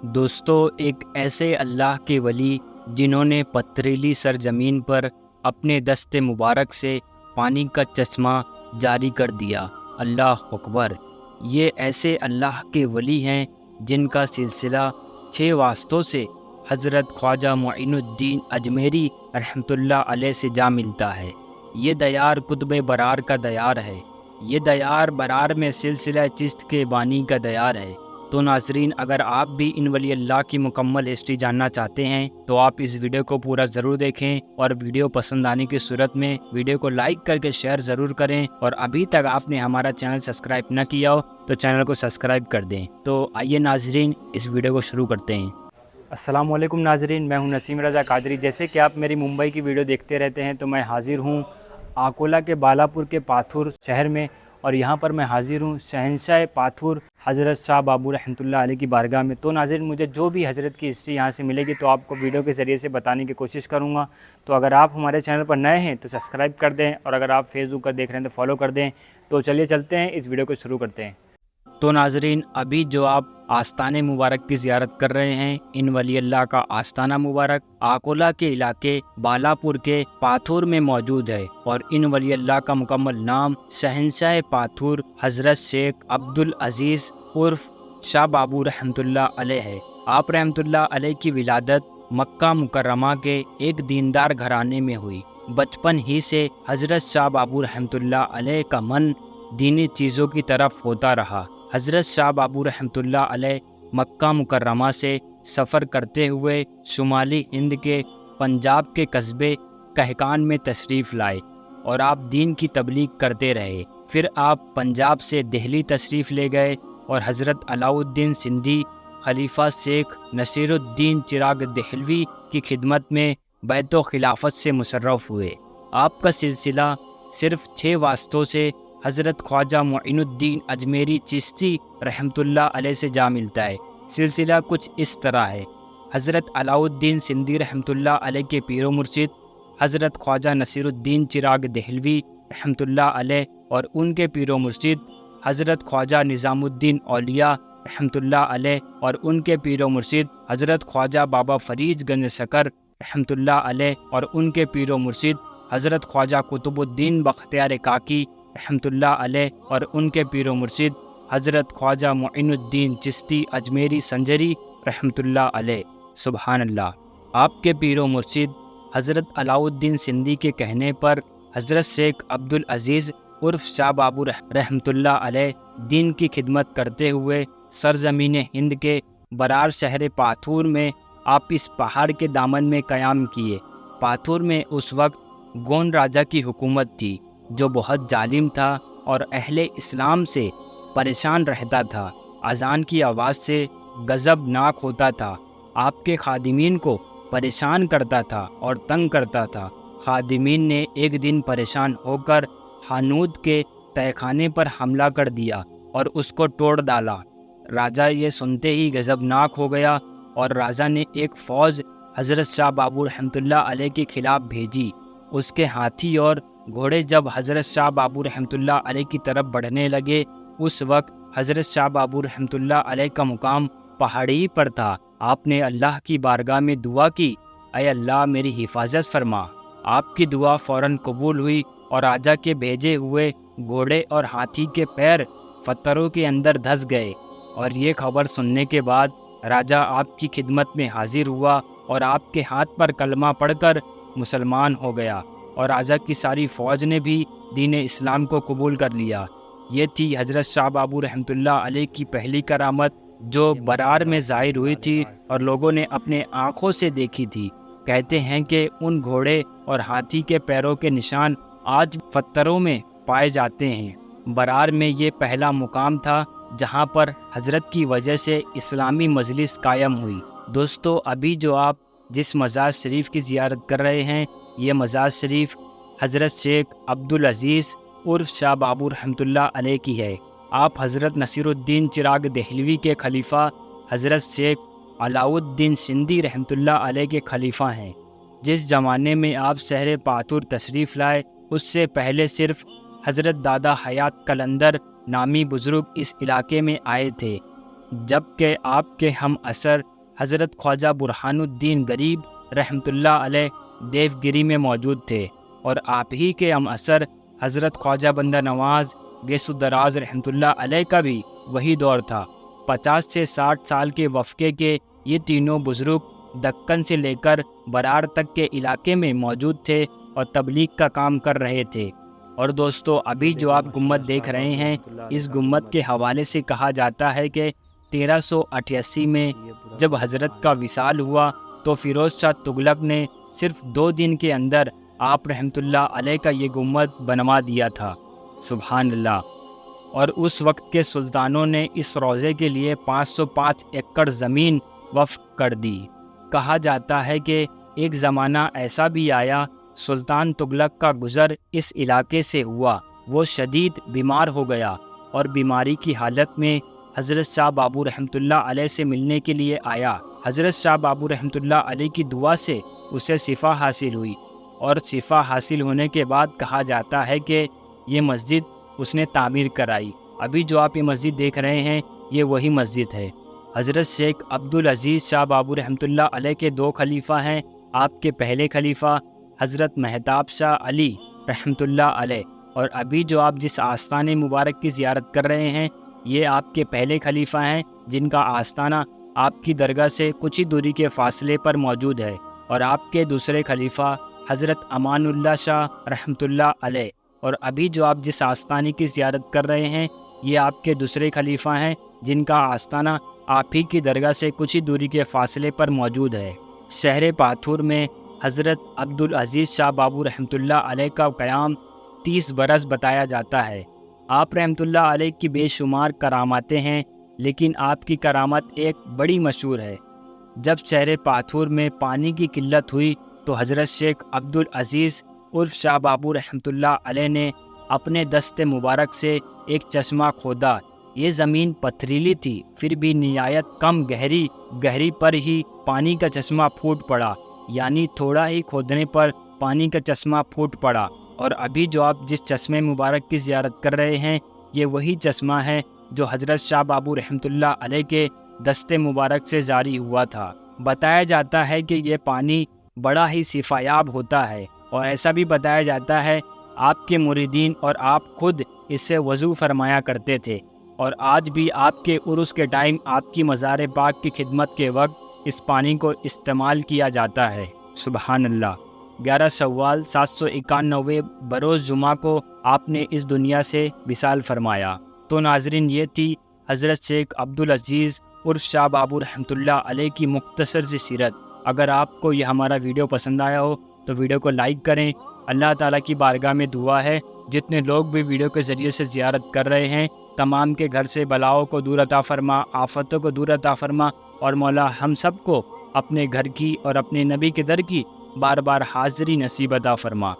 دوستو، ایک ایسے اللہ کے ولی جنہوں نے پتھریلی سرزمین پر اپنے دست مبارک سے پانی کا چشمہ جاری کر دیا۔ اللہ اکبر! یہ ایسے اللہ کے ولی ہیں جن کا سلسلہ 6 واسطوں سے حضرت خواجہ معین الدین اجمیری رحمۃ اللہ علیہ سے جا ملتا ہے۔ یہ دیار قطب برار کا دیار ہے۔ یہ دیار برار میں سلسلہ چشت کے بانی کا دیار ہے۔ تو ناظرین، اگر آپ بھی ان ولی اللہ کی مکمل ہسٹری جاننا چاہتے ہیں تو آپ اس ویڈیو کو پورا ضرور دیکھیں، اور ویڈیو پسند آنے کی صورت میں ویڈیو کو لائک کر کے شیئر ضرور کریں، اور ابھی تک آپ نے ہمارا چینل سبسکرائب نہ کیا ہو تو چینل کو سبسکرائب کر دیں۔ تو آئیے ناظرین، اس ویڈیو کو شروع کرتے ہیں۔ السلام علیکم ناظرین، میں ہوں نسیم رضا قادری۔ جیسے کہ آپ میری ممبئی کی ویڈیو دیکھتے رہتے ہیں تو میں حاضر ہوں آکولہ کے بالاپور کے پاتھور شہر میں، اور یہاں پر میں حاضر ہوں شہنشاہ پاتھور حضرت شاہ بابو رحمۃ اللہ علیہ کی بارگاہ میں۔ تو ناظرین، مجھے جو بھی حضرت کی ہسٹری یہاں سے ملے گی تو آپ کو ویڈیو کے ذریعے سے بتانے کی کوشش کروں گا۔ تو اگر آپ ہمارے چینل پر نئے ہیں تو سبسکرائب کر دیں، اور اگر آپ فیس بک پر دیکھ رہے ہیں تو فالو کر دیں۔ تو چلیے چلتے ہیں، اس ویڈیو کو شروع کرتے ہیں۔ تو ناظرین، ابھی جو آپ آستان مبارک کی زیارت کر رہے ہیں، ان ولی اللہ کا آستانہ مبارک آکولہ کے علاقے بالاپور کے پاتھور میں موجود ہے، اور ان ولی اللہ کا مکمل نام شہنشاہ پاتھور حضرت شیخ عبدالعزیز عرف شاہ بابو رحمۃ اللہ علیہ ہے۔ آپ رحمۃ اللہ علیہ کی ولادت مکہ مکرمہ کے ایک دیندار گھرانے میں ہوئی۔ بچپن ہی سے حضرت شاہ بابو رحمۃ اللہ علیہ کا من دینی چیزوں کی طرف ہوتا رہا۔ حضرت شاہ بابو رحمۃ اللہ علیہ مکہ مکرمہ سے سفر کرتے ہوئے شمالی ہند کے پنجاب کے قصبے کہکان میں تشریف لائے، اور آپ دین کی تبلیغ کرتے رہے۔ پھر آپ پنجاب سے دہلی تشریف لے گئے، اور حضرت علاؤ الدین سندھی خلیفہ شیخ نصیر الدین چراغ دہلوی کی خدمت میں بیعت و خلافت سے مشرف ہوئے۔ آپ کا سلسلہ صرف 6 واسطوں سے حضرت خواجہ معین الدین اجمیری چشتی رحمۃ اللہ علیہ سے جا ملتا ہے۔ سلسلہ کچھ اس طرح ہے: حضرت علاؤ الدین سندھی رحمۃ اللہ علیہ کے پیر و مرشد حضرت خواجہ نصیر الدین چراغ دہلوی رحمۃ اللہ علیہ، اور ان کے پیر و مرشد حضرت خواجہ نظام الدین اولیاء رحمۃ اللہ علیہ، اور ان کے پیر و مرشد حضرت خواجہ بابا فرید گنج سکر رحمۃ اللہ علیہ، اور ان کے پیر و مرشد حضرت خواجہ قطب الدین بختیار کاکی رحمۃ اللہ علیہ، اور ان کے پیر و مرشد حضرت خواجہ معین الدین چشتی اجمیری سنجری رحمۃ اللہ علیہ۔ سبحان اللہ! آپ کے پیر و مرشد حضرت علاؤ الدین سندھی کے کہنے پر حضرت شیخ عبدالعزیز عرف شاہ بابو رحمۃ اللہ علیہ دین کی خدمت کرتے ہوئے سرزمین ہند کے برار شہر پاتھور میں آپ اس پہاڑ کے دامن میں قیام کیے۔ پاتھور میں اس وقت گون راجہ کی حکومت تھی، جو بہت ظالم تھا اور اہل اسلام سے پریشان رہتا تھا۔ اذان کی آواز سے غضب ناک ہوتا تھا، آپ کے خادمین کو پریشان کرتا تھا اور تنگ کرتا تھا۔ خادمین نے ایک دن پریشان ہو کر حانود کے تہہ خانے پر حملہ کر دیا اور اس کو توڑ ڈالا۔ راجہ یہ سنتے ہی غضب ناک ہو گیا، اور راجہ نے ایک فوج حضرت شاہ بابو رحمۃ اللہ علیہ کے خلاف بھیجی۔ اس کے ہاتھی اور گھوڑے جب حضرت شاہ بابو رحمۃ اللہ علیہ کی طرف بڑھنے لگے، اس وقت حضرت شاہ بابو رحمۃ اللہ علیہ کا مقام پہاڑی پر تھا۔ آپ نے اللہ کی بارگاہ میں دعا کی، اے اللہ میری حفاظت فرما۔ آپ کی دعا فوراً قبول ہوئی، اور راجہ کے بھیجے ہوئے گھوڑے اور ہاتھی کے پیر پتھروں کے اندر دھس گئے، اور یہ خبر سننے کے بعد راجہ آپ کی خدمت میں حاضر ہوا، اور آپ کے ہاتھ پر کلمہ پڑھ کر مسلمان ہو گیا، اور راجہ کی ساری فوج نے بھی دین اسلام کو قبول کر لیا۔ یہ تھی حضرت شاہ بابو رحمۃ اللہ علیہ کی پہلی کرامت، جو برار میں ظاہر ہوئی تھی اور لوگوں نے اپنے آنکھوں سے دیکھی تھی۔ کہتے ہیں کہ ان گھوڑے اور ہاتھی کے پیروں کے نشان آج پتھروں میں پائے جاتے ہیں۔ برار میں یہ پہلا مقام تھا جہاں پر حضرت کی وجہ سے اسلامی مجلس قائم ہوئی۔ دوستو، ابھی جو آپ جس مزار شریف کی زیارت کر رہے ہیں، یہ مزار شریف حضرت شیخ عبدالعزیز عرف شاہ بابو رحمۃ اللہ علیہ کی ہے۔ آپ حضرت نصیر الدین چراغ دہلوی کے خلیفہ حضرت شیخ علاؤ الدین سندھی رحمۃ اللہ علیہ کے خلیفہ ہیں۔ جس زمانے میں آپ شہر پاتھور تشریف لائے، اس سے پہلے صرف حضرت دادا حیات قلندر نامی بزرگ اس علاقے میں آئے تھے، جبکہ آپ کے ہم اثر حضرت خواجہ برہان الدین غریب رحمۃ اللہ علیہ دیوگری میں موجود تھے، اور آپ ہی کے ہم اثر حضرت خواجہ بندہ نواز گیس الدراز رحمۃ اللہ علیہ کا بھی وہی دور تھا۔ 50 سے 60 سال کے وفقے کے یہ تینوں بزرگ دکن سے لے کر برار تک کے علاقے میں موجود تھے اور تبلیغ کا کام کر رہے تھے۔ اور دوستو، ابھی جو آپ گنبد دیکھ رہے ہیں، اس گنبد کے حوالے سے کہا جاتا ہے کہ 1388 میں جب حضرت کا وصال ہوا تو فیروز شاہ تغلق نے صرف 2 دن کے اندر آپ رحمۃ اللہ علیہ کا یہ گنبد بنوا دیا تھا۔ سبحان اللہ۔ اور اس وقت کے سلطانوں نے اس روضے کے لیے 505 ایکڑ زمین وقف کر دی۔ کہا جاتا ہے کہ ایک زمانہ ایسا بھی آیا، سلطان تغلق کا گزر اس علاقے سے ہوا، وہ شدید بیمار ہو گیا اور بیماری کی حالت میں حضرت شاہ بابو رحمۃ اللہ علیہ سے ملنے کے لیے آیا۔ حضرت شاہ بابو رحمۃ اللہ علیہ کی دعا سے اسے شفا حاصل ہوئی، اور شفا حاصل ہونے کے بعد کہا جاتا ہے کہ یہ مسجد اس نے تعمیر کرائی۔ ابھی جو آپ یہ مسجد دیکھ رہے ہیں، یہ وہی مسجد ہے۔ حضرت شیخ عبدالعزیز شاہ بابو رحمۃ اللہ علیہ کے 2 خلیفہ ہیں۔ آپ کے پہلے خلیفہ حضرت مہتاب شاہ علی رحمۃ اللہ علیہ، اور ابھی جو آپ جس آستانِ مبارک کی زیارت کر رہے ہیں، یہ آپ کے پہلے خلیفہ ہیں، جن کا آستانہ آپ کی درگاہ سے کچھ ہی دوری کے فاصلے پر موجود ہے۔ اور آپ کے دوسرے خلیفہ حضرت امان اللہ شاہ رحمۃ اللہ علیہ، اور ابھی جو آپ جس آستانے کی زیارت کر رہے ہیں، یہ آپ کے دوسرے خلیفہ ہیں، جن کا آستانہ آپ ہی کی درگاہ سے کچھ ہی دوری کے فاصلے پر موجود ہے۔ شہر پاتھور میں حضرت عبدالعزیز شاہ بابو رحمۃ اللہ علیہ کا قیام 30 برس بتایا جاتا ہے۔ آپ رحمۃ اللہ علیہ کی بے شمار کراماتیں ہیں، لیکن آپ کی کرامت ایک بڑی مشہور ہے۔ جب شہر پاتھور میں پانی کی قلت ہوئی تو حضرت شیخ عبدالعزیز عرف شاہ بابو رحمۃ اللہ علیہ نے اپنے دست مبارک سے ایک چشمہ کھودا۔ یہ زمین پتھریلی تھی، پھر بھی نہایت کم گہری پر ہی پانی کا چشمہ پھوٹ پڑا، یعنی تھوڑا ہی کھودنے پر پانی کا چشمہ پھوٹ پڑا۔ اور ابھی جو آپ جس چشمے مبارک کی زیارت کر رہے ہیں، یہ وہی چشمہ ہے جو حضرت شاہ بابو رحمۃ اللہ علیہ کے دست مبارک سے جاری ہوا تھا۔ بتایا جاتا ہے کہ یہ پانی بڑا ہی شفایاب ہوتا ہے، اور ایسا بھی بتایا جاتا ہے آپ کے مریدین اور آپ خود اس سے وضو فرمایا کرتے تھے، اور آج بھی آپ کے عرس کے ٹائم آپ کی مزار پاک کی خدمت کے وقت اس پانی کو استعمال کیا جاتا ہے۔ سبحان اللہ۔ 11 شوال 791 بروز جمعہ کو آپ نے اس دنیا سے وصال فرمایا۔ تو ناظرین، یہ تھی حضرت شیخ عبدالعزیز عرف شاہ بابو رحمۃ اللہ علیہ کی مختصر سی سیرت۔ اگر آپ کو یہ ہمارا ویڈیو پسند آیا ہو تو ویڈیو کو لائک کریں۔ اللہ تعالیٰ کی بارگاہ میں دعا ہے جتنے لوگ بھی ویڈیو کے ذریعے سے زیارت کر رہے ہیں، تمام کے گھر سے بلاؤں کو دور عطا فرما، آفتوں کو دور عطا فرما، اور مولا ہم سب کو اپنے گھر کی اور اپنے نبی کے در کی بار بار حاضری نصیب عطا فرما۔